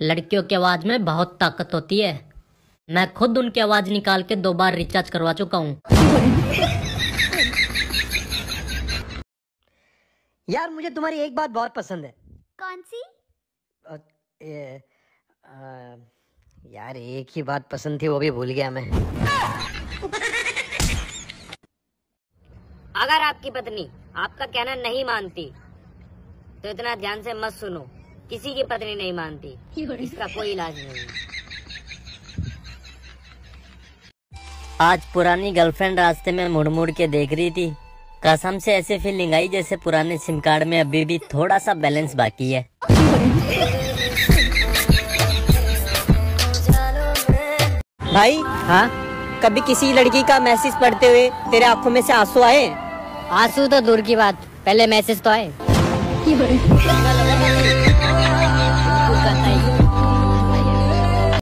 लड़कियों की आवाज में बहुत ताकत होती है। मैं खुद उनकी आवाज निकाल के 2 बार रिचार्ज करवा चुका हूँ। यार मुझे तुम्हारी एक बात बहुत पसंद है। कौन सी? यार एक ही बात पसंद थी, वो भी भूल गया मैं। अगर आपकी पत्नी आपका कहना नहीं मानती तो इतना ध्यान से मत सुनो। किसी की पत्नी नहीं मानती, इसका कोई इलाज नहीं। आज पुरानी गर्लफ्रेंड रास्ते में मुड़ मुड़ के देख रही थी। कसम से ऐसे फीलिंग आई जैसे पुराने सिम कार्ड में अभी भी थोड़ा सा बैलेंस बाकी है। भाई हाँ, कभी किसी लड़की का मैसेज पढ़ते हुए तेरे आंखों में से आंसू आए? आंसू तो दूर की बात, पहले मैसेज तो आए।